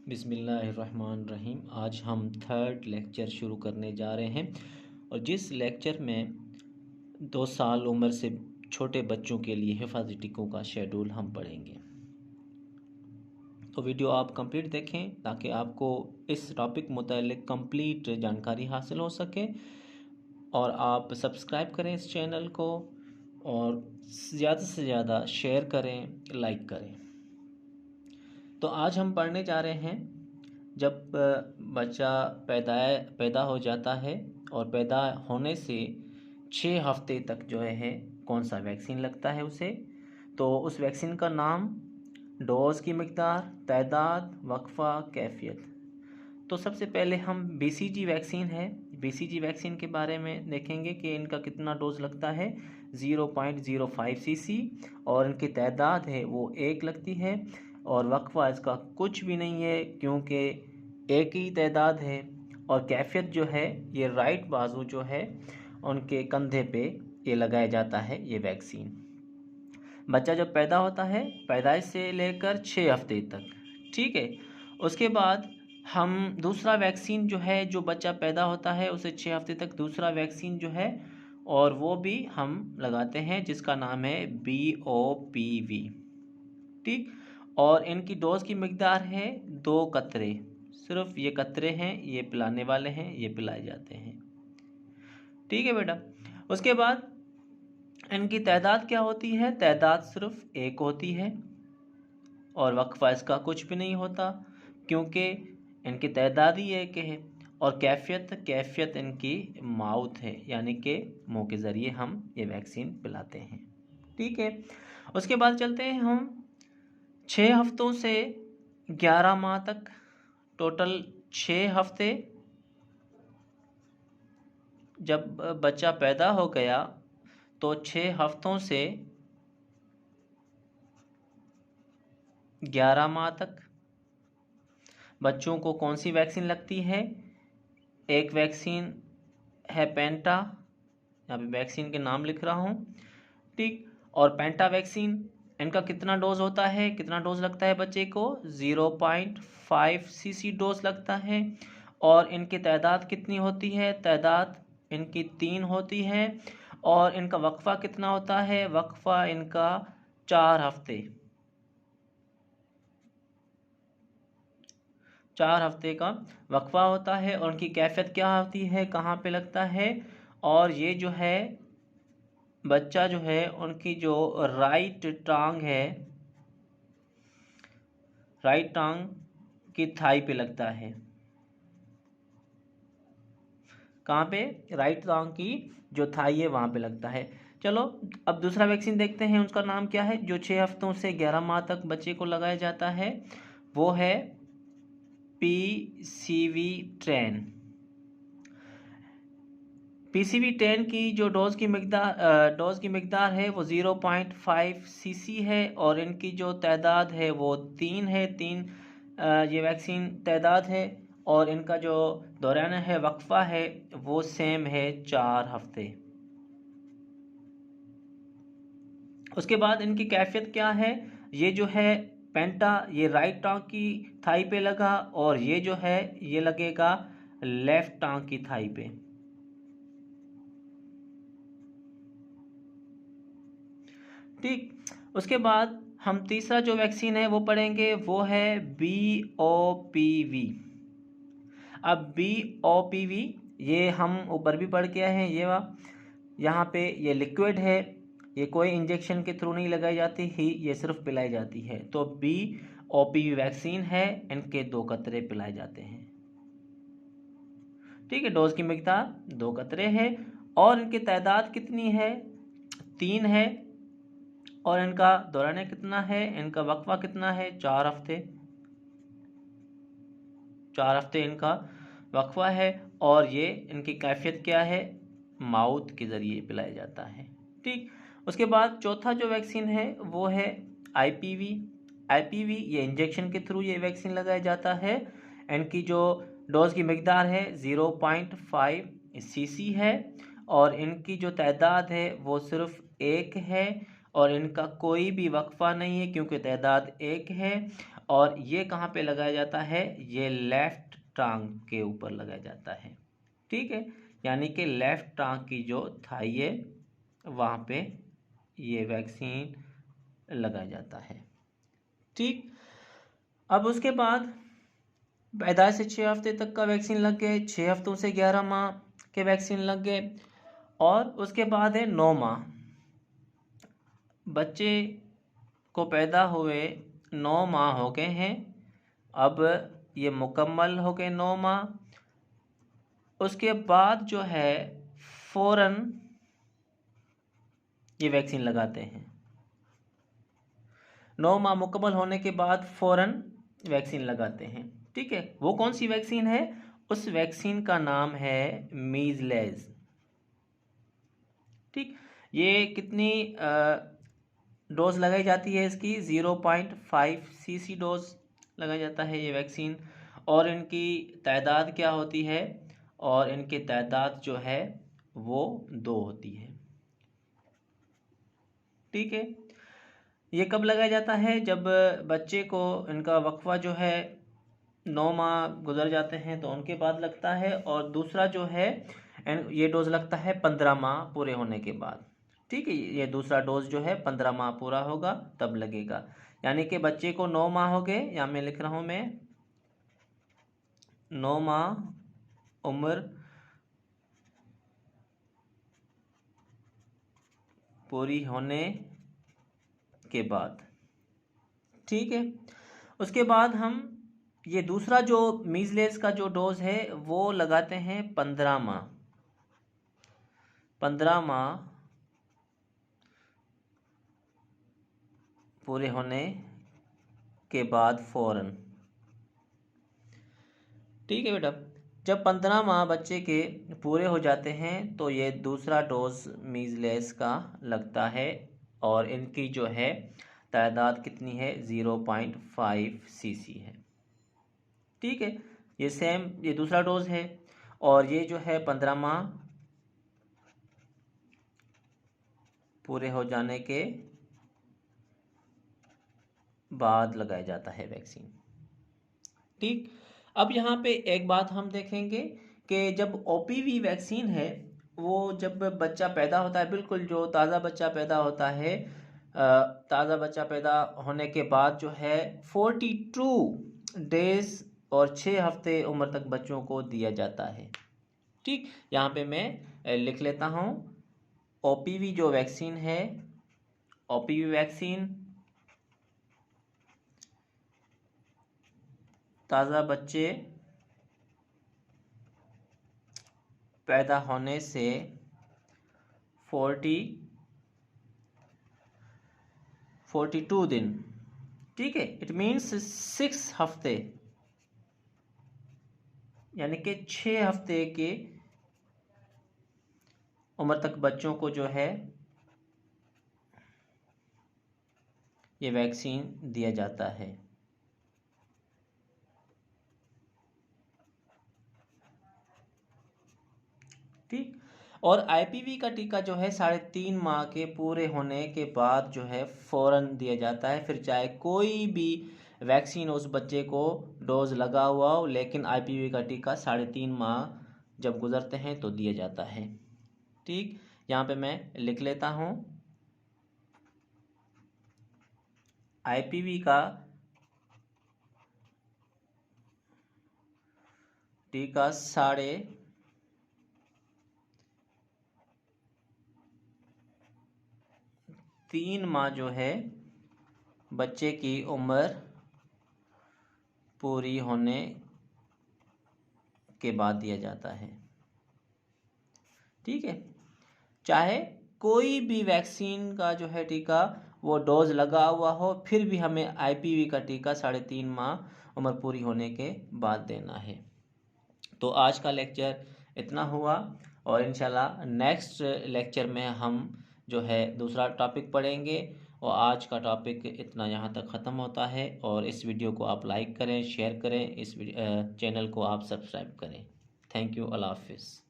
बिस्मिल्लाहिर्रहमानिर्रहीम। आज हम थर्ड लेक्चर शुरू करने जा रहे हैं और जिस लेक्चर में 2 साल उम्र से छोटे बच्चों के लिए हिफाज़ती टीकों का शेड्यूल हम पढ़ेंगे। तो वीडियो आप कंप्लीट देखें ताकि आपको इस टॉपिक मुतालिक कंप्लीट जानकारी हासिल हो सके और आप सब्सक्राइब करें इस चैनल को और ज़्यादा से ज़्यादा शेयर करें, लाइक करें। तो आज हम पढ़ने जा रहे हैं जब बच्चा पैदा हो जाता है और पैदा होने से 6 हफ्ते तक जो है कौन सा वैक्सीन लगता है उसे। तो उस वैक्सीन का नाम, डोज की मिकदार, तादाद, वक्फ़ा, कैफियत। तो सबसे पहले हम BCG वैक्सीन है, BCG वैक्सीन के बारे में देखेंगे कि इनका कितना डोज लगता है। 0.05 cc और इनकी तादाद है वो 1 लगती है और वक्फ़ा इसका कुछ भी नहीं है क्योंकि एक ही तादाद है। और कैफियत जो है ये राइट बाजू जो है उनके कंधे पे ये लगाया जाता है ये वैक्सीन। बच्चा जब पैदा होता है पैदाइश से लेकर 6 हफ्ते तक, ठीक है। उसके बाद हम दूसरा वैक्सीन जो है, जो बच्चा पैदा होता है उसे 6 हफ्ते तक दूसरा वैक्सीन जो है और वो भी हम लगाते हैं जिसका नाम है BOPV, ठीक। और इनकी डोज की मिकदार है 2 कतरे, सिर्फ ये कतरे हैं, ये पिलाने वाले हैं, ये पिलाए जाते हैं, ठीक है बेटा। उसके बाद इनकी तादाद क्या होती है? तादाद सिर्फ 1 होती है और वक्फ़ा इसका कुछ भी नहीं होता क्योंकि इनकी तादाद ही 1 है। और कैफियत इनकी माउथ है, यानी कि मुंह के ज़रिए हम ये वैक्सीन पिलाते हैं, ठीक है। उसके बाद चलते हैं हम 6 हफ्तों से 11 माह तक, टोटल 6 हफ्ते। जब बच्चा पैदा हो गया तो 6 हफ्तों से 11 माह तक बच्चों को कौन सी वैक्सीन लगती है? एक वैक्सीन है पेंटा, यहाँ पे वैक्सीन के नाम लिख रहा हूँ, ठीक। और पेंटा वैक्सीन, इनका कितना डोज होता है, कितना डोज लगता है बच्चे को? 0.5 cc डोज लगता है। और इनकी तादाद कितनी होती है? तादाद इनकी 3 होती है। और इनका वक्फ़ा कितना होता है? वक्फ़ा इनका 4 हफ्ते, 4 हफ्ते का वक्फ़ा होता है। और उनकी कैफियत क्या होती है, कहाँ पे लगता है? और ये जो है बच्चा जो है उनकी जो राइट टांग है, राइट टांग की थाई पे लगता है। कहाँ पे? राइट टांग की जो थाई है वहाँ पे लगता है। चलो अब दूसरा वैक्सीन देखते हैं, उसका नाम क्या है जो 6 हफ्तों से 11 माह तक बच्चे को लगाया जाता है। वो है PCV10। PCV10 की जो डोज की मिकदार है वो 0.5 cc है और इनकी जो तादाद है वो 3 है, 3 ये वैक्सीन तादाद है। और इनका जो दौरान है, वक्फ़ा है, वो सेम है 4 हफ्ते। उसके बाद इनकी कैफियत क्या है? ये जो है पेंटा, ये राइट टांग की थाई पे लगा और ये जो है ये लगेगा लेफ्ट टांग की थाई पे, ठीक। उसके बाद हम तीसरा जो वैक्सीन है वो पढ़ेंगे, वो है BOPV। अब BOPV ये हम ऊपर भी पढ़ के आए हैं, यहाँ पे ये लिक्विड है, ये कोई इंजेक्शन के थ्रू नहीं लगाई जाती ही, ये सिर्फ पिलाई जाती है। तो BOPV वैक्सीन है, इनके 2 कतरे पिलाए जाते हैं, ठीक है। डोज की मिकदार 2 कतरे है और इनकी तादाद कितनी है? 3 है। और इनका दौरान कितना है, इनका वक्फ़ा कितना है? 4 हफ्ते, 4 हफ्ते इनका वक्फ़ा है। और ये इनकी कैफियत क्या है? माउथ के ज़रिए पिलाया जाता है, ठीक। उसके बाद चौथा जो वैक्सीन है वो है IPV ये इंजेक्शन के थ्रू ये वैक्सीन लगाया जाता है। इनकी जो डोज की मिकदार है 0.5 cc है और इनकी जो तादाद है वो सिर्फ 1 है और इनका कोई भी वक्फ़ा नहीं है क्योंकि तादाद 1 है। और ये कहाँ पे लगाया जाता है, ये लेफ्ट टांग के ऊपर लगाया जाता है। ठीक है, यानी कि लेफ्ट टांग की जो थाई है वहाँ पे ये वैक्सीन लगाया जाता है। ठीक, अब उसके बाद पैदाइश से 6 हफ्ते तक का वैक्सीन लग गए, 6 हफ्तों से 11 माह के वैक्सीन लग गए, और उसके बाद है 9 माह। बच्चे को पैदा हुए 9 माह हो गए हैं, अब ये मुकम्मल हो गए 9 माह। उसके बाद जो है फ़ौरन ये वैक्सीन लगाते हैं। 9 माह मुकम्मल होने के बाद फ़ौरन वैक्सीन लगाते हैं। ठीक है, वो कौन सी वैक्सीन है, उस वैक्सीन का नाम है मीज़ल्स। ठीक, ये कितनी डोज लगाई जाती है इसकी, 0.5 cc डोज लगाया जाता है ये वैक्सीन। और इनकी तादाद क्या होती है, और इनकी तादाद जो है वो 2 होती है। ठीक है, ये कब लगाया जाता है, जब बच्चे को इनका वक्फा जो है 9 माह गुजर जाते हैं तो उनके बाद लगता है, और दूसरा जो है ये डोज लगता है 15 माह पूरे होने के बाद। ठीक है, ये दूसरा डोज जो है 15 माह पूरा होगा तब लगेगा। यानी कि बच्चे को 9 माह हो गए, यहाँ मैं लिख रहा हूँ मैं 9 माह उम्र पूरी होने के बाद। ठीक है, उसके बाद हम ये दूसरा जो मीज़ल्स का जो डोज है वो लगाते हैं 15 माह। 15 माह पूरे होने के बाद फ़ौरन। ठीक है बेटा, जब 15 माह बच्चे के पूरे हो जाते हैं तो ये दूसरा डोज मीज़ल्स का लगता है, और इनकी जो है तादाद कितनी है, 0.5 cc है। ठीक है, ये सेम ये दूसरा डोज है, और ये जो है 15 माह पूरे हो जाने के बाद लगाया जाता है वैक्सीन। ठीक, अब यहाँ पे एक बात हम देखेंगे कि जब ओपीवी वैक्सीन है, वो जब बच्चा पैदा होता है, बिल्कुल जो ताज़ा बच्चा पैदा होता है, ताज़ा बच्चा पैदा होने के बाद जो है 42 डेज़ और 6 हफ्ते उम्र तक बच्चों को दिया जाता है। ठीक, यहाँ पे मैं लिख लेता हूँ, ओपीवी जो वैक्सीन है, ओपीवी वैक्सीन ताज़ा बच्चे पैदा होने से 42 दिन, ठीक है, इट मीन्स 6 हफ्ते, यानी कि 6 हफ्ते के उम्र तक बच्चों को जो है ये वैक्सीन दिया जाता है। ठीक, और आईपीवी का टीका जो है 3.5 माह के पूरे होने के बाद जो है फ़ौरन दिया जाता है, फिर चाहे कोई भी वैक्सीन उस बच्चे को डोज लगा हुआ हो, लेकिन आईपीवी का टीका 3.5 माह जब गुजरते हैं तो दिया जाता है। ठीक, यहाँ पे मैं लिख लेता हूँ, आईपीवी का टीका 3.5 माह जो है बच्चे की उम्र पूरी होने के बाद दिया जाता है। ठीक है, चाहे कोई भी वैक्सीन का जो है टीका वो डोज लगा हुआ हो, फिर भी हमें आईपीवी का टीका 3.5 माह उम्र पूरी होने के बाद देना है। तो आज का लेक्चर इतना हुआ, और इंशाल्लाह नेक्स्ट लेक्चर में हम जो है दूसरा टॉपिक पढ़ेंगे। और आज का टॉपिक इतना यहाँ तक ख़त्म होता है, और इस वीडियो को आप लाइक करें, शेयर करें, इस चैनल को आप सब्सक्राइब करें। थैंक यू, अल्लाह हाफिज़।